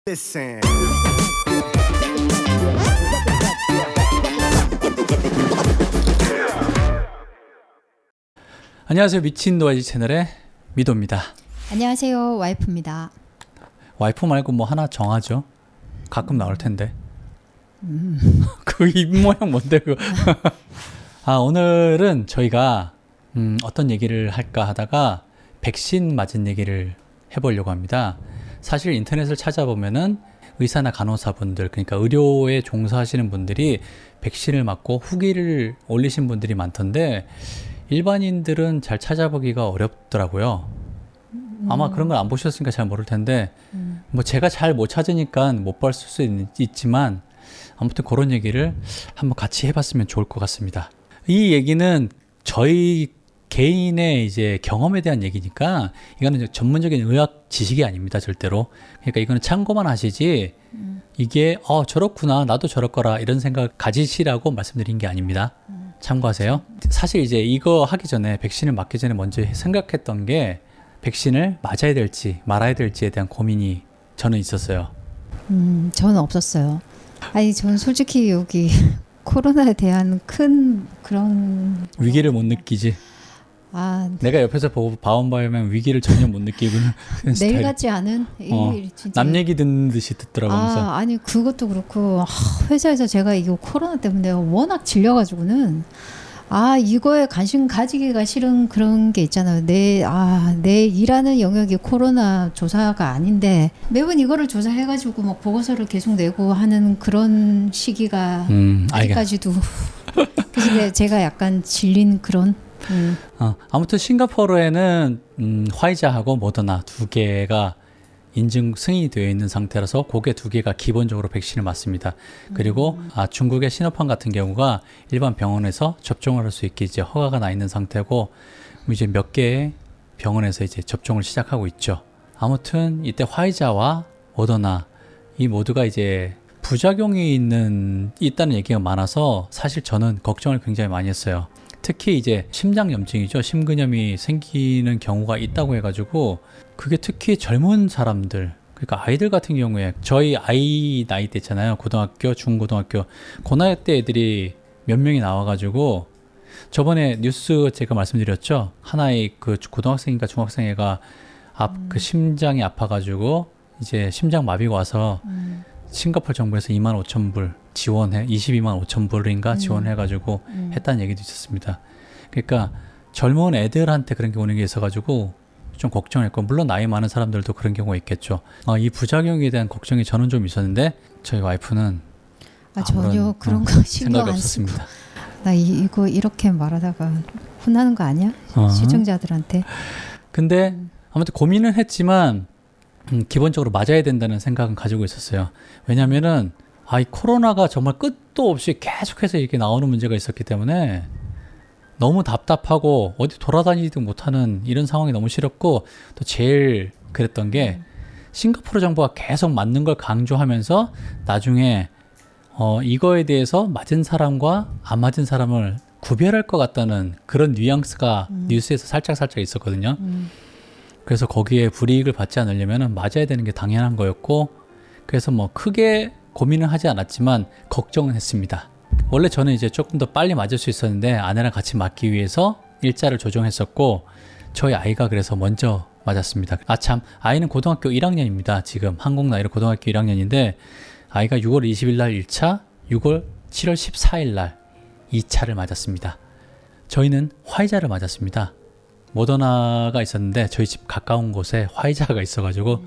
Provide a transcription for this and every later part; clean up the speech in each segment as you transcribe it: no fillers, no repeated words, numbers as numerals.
Listen. 안녕하세요. 미친 도화지 채널의 미도입니다. 안녕하세요. 와이프입니다. 와이프 말고 뭐 하나 정하죠. 가끔 나올 텐데. 그 입 모양 뭔데 그거. 오늘은 저희가 어떤 얘기를 할까 하다가 백신 맞은 얘기를 해보려고 합니다. 사실 인터넷을 찾아보면은 의사나 간호사분들, 그러니까 의료에 종사하시는 분들이 백신을 맞고 후기를 올리신 분들이 많던데 일반인들은 잘 찾아보기가 어렵더라고요. 아마 그런 걸 안 보셨으니까 잘 모를 텐데 뭐 제가 잘 못 찾으니까 못 봤을 수 있지만 아무튼 그런 얘기를 한번 같이 해봤으면 좋을 것 같습니다. 이 얘기는 저희 개인의 이제 경험에 대한 얘기니까 이거는 전문적인 의학 지식이 아닙니다, 절대로. 그러니까 이거는 참고만 하시지 이게 저렇구나, 나도 저럴 거라 이런 생각 가지시라고 말씀드린 게 아닙니다. 참고하세요. 사실 이제 이거 하기 전에, 백신을 맞기 전에 먼저 생각했던 게 백신을 맞아야 될지 말아야 될지에 대한 고민이 저는 있었어요. 저는 없었어요. 아니, 저는 솔직히 여기 코로나에 대한 큰 그런 위기를 못 느끼지. 내가 옆에서 보고 봐오면 위기를 전혀 못 느끼고 내일 같지 않은 진짜 남 얘기 듣는 듯이 듣더라고 항상. 아니 그것도 그렇고 회사에서 제가 이거 코로나 때문에 워낙 질려가지고는 이거에 관심 가지기가 싫은 그런 게 있잖아요. 내 일하는 영역이 코로나 조사가 아닌데 매번 이거를 조사해가지고 막 보고서를 계속 내고 하는 그런 시기가 아직까지도. 그래서 제가 약간 질린 그런. 아무튼 싱가포르에는 화이자하고 모더나 두 개가 인증 승인이 되어 있는 상태라서 그게 두 개가 기본적으로 백신을 맞습니다. 그리고 중국의 시노팜 같은 경우가 일반 병원에서 접종을 할 수 있게 이제 허가가 나 있는 상태고 이제 몇 개의 병원에서 이제 접종을 시작하고 있죠. 아무튼 이때 화이자와 모더나 이 모두가 이제 부작용이 있다는 얘기가 많아서 사실 저는 걱정을 굉장히 많이 했어요. 특히 이제 심장염증이죠. 심근염이 생기는 경우가 있다고 해가지고 그게 특히 젊은 사람들, 그러니까 아이들 같은 경우에 저희 아이 나이 때 있잖아요. 고등학교, 중고등학교 그 나이 때 애들이 몇 명이 나와가지고 저번에 뉴스 제가 말씀드렸죠. 하나의 그 고등학생인가 중학생 애가 그 심장이 아파가지고 이제 심장 마비가 와서 싱가포르 정부에서 25,000불 지원해 22만5천 불인가 지원해가지고 했다는 얘기도 있었습니다. 그러니까 젊은 애들한테 그런 게 오는 게 있어가지고 좀 걱정했고 물론 나이 많은 사람들도 그런 경우가 있겠죠. 이 부작용에 대한 걱정이 저는 좀 있었는데 저희 와이프는 전혀 그런 거 신경 생각이 안 쓰고 없었습니다. 나 이거 이렇게 말하다가 혼나는 거 아니야? 시청자들한테. 근데 아무튼 고민은 했지만 기본적으로 맞아야 된다는 생각은 가지고 있었어요. 왜냐면은 이 코로나가 정말 끝도 없이 계속해서 이렇게 나오는 문제가 있었기 때문에 너무 답답하고 어디 돌아다니지도 못하는 이런 상황이 너무 싫었고 또 제일 그랬던 게 싱가포르 정부가 계속 맞는 걸 강조하면서 나중에 이거에 대해서 맞은 사람과 안 맞은 사람을 구별할 것 같다는 그런 뉘앙스가 뉴스에서 살짝 있었거든요. 그래서 거기에 불이익을 받지 않으려면 맞아야 되는 게 당연한 거였고 그래서 뭐 크게 고민은 하지 않았지만 걱정은 했습니다. 원래 저는 이제 조금 더 빨리 맞을 수 있었는데 아내랑 같이 맞기 위해서 일자를 조정했었고 저희 아이가 그래서 먼저 맞았습니다. 참 아이는 고등학교 1학년입니다. 지금 한국 나이로 고등학교 1학년인데 아이가 6월 20일 날 1차, 7월 14일 날 2차를 맞았습니다. 저희는 화이자를 맞았습니다. 모더나가 있었는데 저희 집 가까운 곳에 화이자가 있어가지고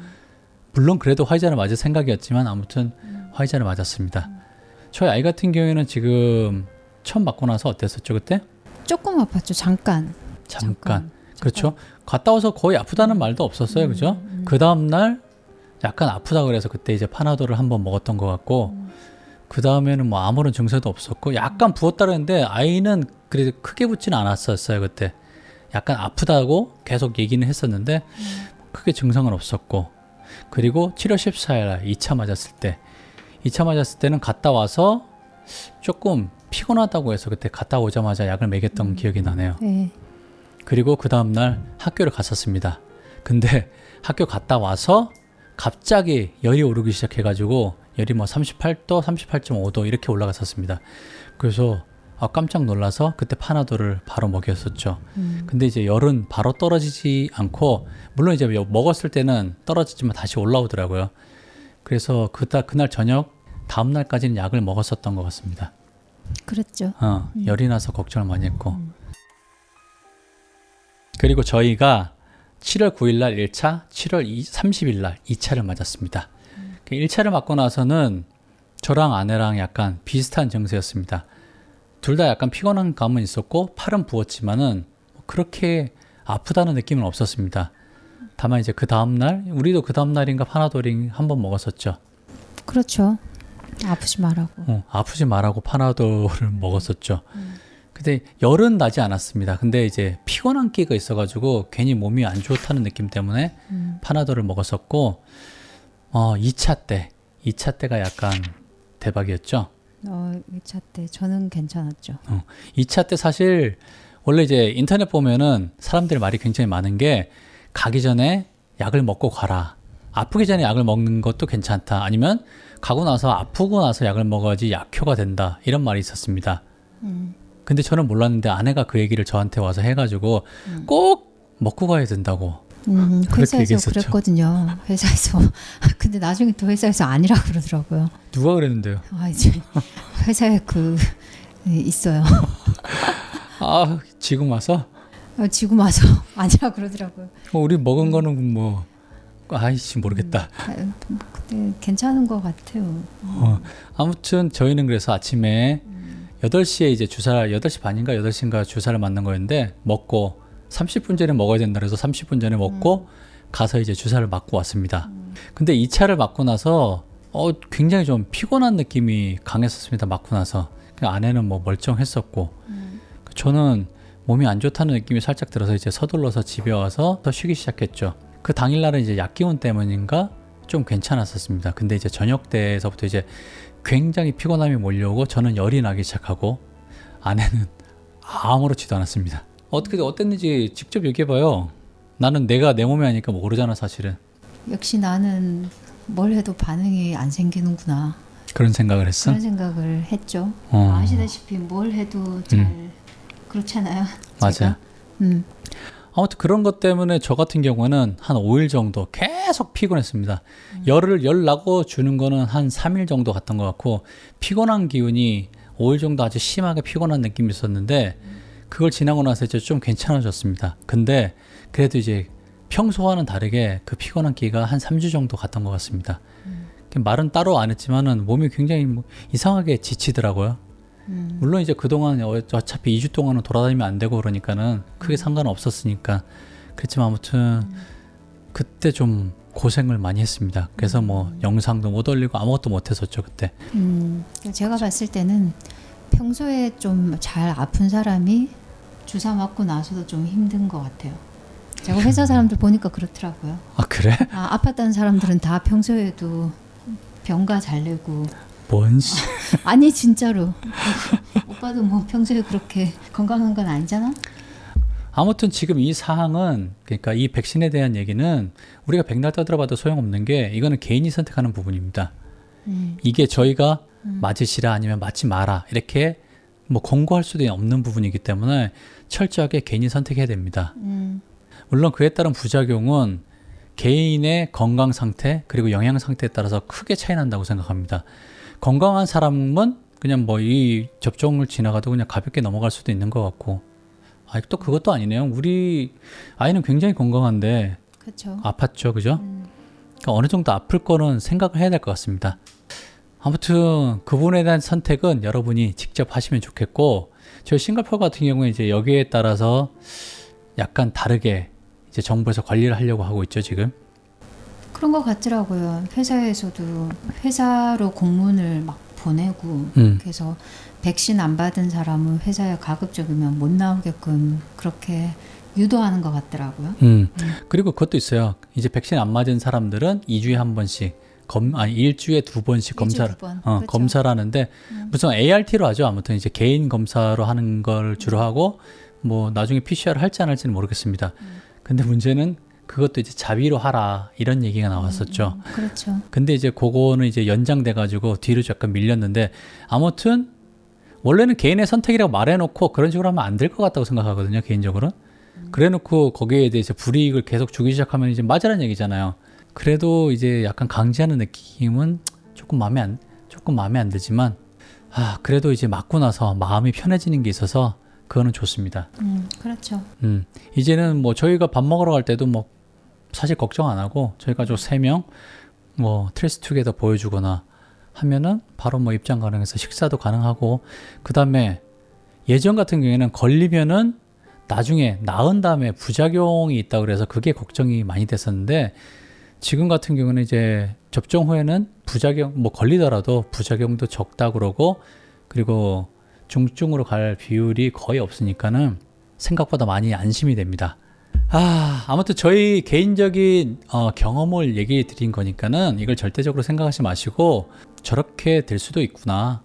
물론 그래도 화이자를 맞을 생각이었지만 아무튼 화이자를 맞았습니다. 저희 아이 같은 경우에는 지금 처음 맞고 나서 어땠었죠 그때? 조금 아팠죠. 잠깐. 그렇죠. 갔다 와서 거의 아프다는 말도 없었어요. 그죠? 그 다음날 약간 아프다 그래서 그때 이제 파나돌을 한번 먹었던 것 같고 그 다음에는 뭐 아무런 증세도 없었고 약간 부었다 그랬는데 아이는 그래도 크게 붓지는 않았었어요 그때. 약간 아프다고 계속 얘기는 했었는데 크게 증상은 없었고 그리고 7월 14일 날 2차 맞았을 때는 갔다 와서 조금 피곤하다고 해서 그때 갔다 오자마자 약을 먹였던 기억이 나네요. 네. 그리고 그 다음날 학교를 갔었습니다. 근데 학교 갔다 와서 갑자기 열이 오르기 시작해가지고 열이 뭐 38도, 38.5도 이렇게 올라갔었습니다. 그래서 깜짝 놀라서 그때 파나돌을 바로 먹였었죠. 근데 이제 열은 바로 떨어지지 않고 물론 이제 먹었을 때는 떨어지지만 다시 올라오더라고요. 그래서 그날 저녁 다음 날까지는 약을 먹었었던 것 같습니다. 그랬죠. 열이 나서 걱정을 많이 했고. 그리고 저희가 7월 9일 날 1차, 7월 30일 날 2차를 맞았습니다. 1차를 맞고 나서는 저랑 아내랑 약간 비슷한 증세였습니다. 둘 다 약간 피곤한 감은 있었고 팔은 부었지만은 그렇게 아프다는 느낌은 없었습니다. 다만 이제 그 다음날 우리도 그 다음날인가 파나돌이 한번 먹었었죠. 그렇죠. 아프지 말라고. 아프지 말라고 파나돌을 먹었었죠. 근데 열은 나지 않았습니다. 근데 이제 피곤한 끼가 있어가지고 괜히 몸이 안 좋다는 느낌 때문에 파나돌을 먹었었고 2차 때가 약간 대박이었죠. 2차 때 저는 괜찮았죠. 2차 때 사실 원래 이제 인터넷 보면은 사람들 말이 굉장히 많은 게 가기 전에 약을 먹고 가라. 아프기 전에 약을 먹는 것도 괜찮다. 아니면 가고 나서 아프고 나서 약을 먹어야지 약효가 된다. 이런 말이 있었습니다. 근데 저는 몰랐는데 아내가 그 얘기를 저한테 와서 해가지고 꼭 먹고 가야 된다고. 회사에서 얘기했었죠. 그랬거든요. 회사에서. 근데 나중에 또 회사에서 아니라 그러더라고요. 누가 그랬는데요? 이제 회사에 있어요. 지금 와서? 지금 와서 아니라 그러더라고요. 우리 먹은 거는 뭐 모르겠다. 근데 괜찮은 것 같아요. 아무튼 저희는 그래서 아침에 8시에 이제 8시 반인가 8시인가 주사를 맞는 거였는데 먹고 30분 전에 먹어야 된다 그래서 30분 전에 먹고 가서 이제 주사를 맞고 왔습니다. 근데 2차를 맞고 나서 굉장히 좀 피곤한 느낌이 강했었습니다. 맞고 나서. 아내는 뭐 멀쩡했었고 저는 몸이 안 좋다는 느낌이 살짝 들어서 이제 서둘러서 집에 와서 더 쉬기 시작했죠. 그 당일날은 이제 약 기운 때문인가 좀 괜찮았었습니다. 근데 이제 저녁 때에서부터 이제 굉장히 피곤함이 몰려오고 저는 열이 나기 시작하고 아내는 아무렇지도 않았습니다. 어떻게 어땠는지 직접 얘기해봐요. 나는 내가 내 몸이 아니까 모르잖아 사실은. 역시 나는 뭘 해도 반응이 안 생기는구나. 그런 생각을 했어? 그런 생각을 했죠. 아시다시피 뭘 해도 잘 그렇잖아요. 맞아요. 음. 아무튼 그런 것 때문에 저 같은 경우는 한 5일 정도 계속 피곤했습니다. 열 나고 주는 거는 한 3일 정도 갔던 것 같고 피곤한 기운이 5일 정도 아주 심하게 피곤한 느낌이 있었는데 그걸 지나고 나서 이제 좀 괜찮아졌습니다. 근데 그래도 이제 평소와는 다르게 그 피곤한 기가 한 3주 정도 갔던 것 같습니다. 말은 따로 안 했지만은 몸이 굉장히 이상하게 지치더라고요. 물론 이제 그동안 어차피 2주 동안은 돌아다니면 안 되고 그러니까는 크게 상관은 없었으니까 그렇지만 아무튼 그때 좀 고생을 많이 했습니다. 그래서 뭐 영상도 못 올리고 아무것도 못 했었죠 그때. 제가 봤을 때는 평소에 좀 잘 아픈 사람이 주사 맞고 나서도 좀 힘든 것 같아요. 제가 회사 사람들 보니까 그렇더라고요. 아 그래? 아팠다는 사람들은 다 평소에도 병가 잘 내고. 뭔 씨. 아니 진짜로. 오빠도 뭐 평소에 그렇게 건강한 건 아니잖아? 아무튼 지금 이 사항은 그러니까 이 백신에 대한 얘기는 우리가 백날 떠들어봐도 소용없는 게 이거는 개인이 선택하는 부분입니다. 이게 저희가 맞으시라 아니면 맞지 마라 이렇게 뭐 권고할 수도 없는 부분이기 때문에 철저하게 개인이 선택해야 됩니다. 물론 그에 따른 부작용은 개인의 건강 상태 그리고 영양 상태에 따라서 크게 차이 난다고 생각합니다. 건강한 사람은 그냥 뭐 이 접종을 지나가도 그냥 가볍게 넘어갈 수도 있는 것 같고 또 그것도 아니네요. 우리 아이는 굉장히 건강한데 그렇죠. 아팠죠, 그죠? 그러니까 어느 정도 아플 거는 생각을 해야 될 것 같습니다. 아무튼 그분에 대한 선택은 여러분이 직접 하시면 좋겠고 저희 싱가포르 같은 경우에 이제 여기에 따라서 약간 다르게 이제 정부에서 관리를 하려고 하고 있죠 지금. 그런 것 같더라고요. 회사에서도 회사로 공문을 막 보내고 그래서 백신 안 받은 사람은 회사에 가급적이면 못 나오게끔 그렇게 유도하는 것 같더라고요. 그리고 그것도 있어요. 이제 백신 안 맞은 사람들은 2주에 한 번씩 일주에 2번씩 검사를 그렇죠. 검사를 하는데 무슨 ART로 하죠. 아무튼 이제 개인 검사로 하는 걸 주로 하고 뭐 나중에 PCR 할지 안 할지는 모르겠습니다. 근데 문제는 그것도 이제 자비로 하라 이런 얘기가 나왔었죠. 그렇죠. 근데 이제 그거는 이제 연장돼 가지고 뒤로 약간 밀렸는데 아무튼 원래는 개인의 선택이라고 말해놓고 그런 식으로 하면 안 될 것 같다고 생각하거든요, 개인적으로. 그래놓고 거기에 대해서 불이익을 계속 주기 시작하면 이제 맞으라는 얘기잖아요. 그래도 이제 약간 강제하는 느낌은 조금 마음에 안 들지만 그래도 이제 맞고 나서 마음이 편해지는 게 있어서 그거는 좋습니다. 그렇죠. 이제는 뭐 저희가 밥 먹으러 갈 때도 뭐 사실 걱정 안 하고 저희 가족 3명 뭐 트레이스 투게더 보여주거나 하면은 바로 뭐 입장 가능해서 식사도 가능하고, 그 다음에 예전 같은 경우에는 걸리면은 나중에 나은 다음에 부작용이 있다 그래서 그게 걱정이 많이 됐었는데, 지금 같은 경우는 이제 접종 후에는 부작용 뭐 걸리더라도 부작용도 적다 그러고, 그리고 중증으로 갈 비율이 거의 없으니까는 생각보다 많이 안심이 됩니다. 아무튼 저희 개인적인 경험을 얘기 드린 거니까는 이걸 절대적으로 생각하지 마시고 저렇게 될 수도 있구나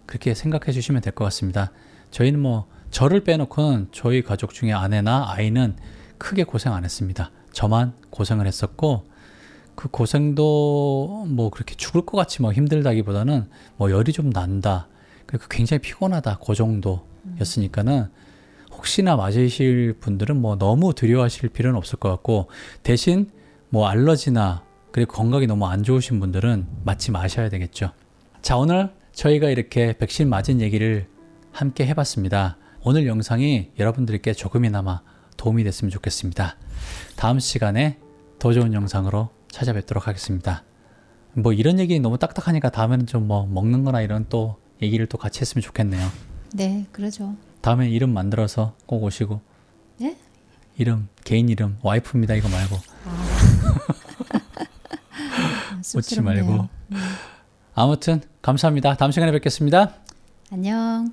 그렇게 생각해 주시면 될 것 같습니다. 저희는 뭐 저를 빼놓고는 저희 가족 중에 아내나 아이는 크게 고생 안 했습니다. 저만 고생을 했었고, 그 고생도 뭐 그렇게 죽을 것 같이 뭐 힘들다기보다는 뭐 열이 좀 난다, 그리고 굉장히 피곤하다, 그 정도였으니까는 혹시나 맞으실 분들은 뭐 너무 두려워하실 필요는 없을 것 같고, 대신 뭐 알러지나 그리고 건강이 너무 안 좋으신 분들은 맞지 마셔야 되겠죠. 자, 오늘 저희가 이렇게 백신 맞은 얘기를 함께 해봤습니다. 오늘 영상이 여러분들께 조금이나마 도움이 됐으면 좋겠습니다. 다음 시간에 더 좋은 영상으로 찾아뵙도록 하겠습니다. 뭐 이런 얘기 너무 딱딱하니까 다음에는 좀 뭐 먹는 거나 이런 또 얘기를 또 같이 했으면 좋겠네요. 네, 그러죠. 다음에 이름 만들어서 꼭 오시고. 네? 이름, 개인 이름, 와이프입니다 이거 말고. 웃지 말고. 아무튼 감사합니다. 다음 시간에 뵙겠습니다. 안녕.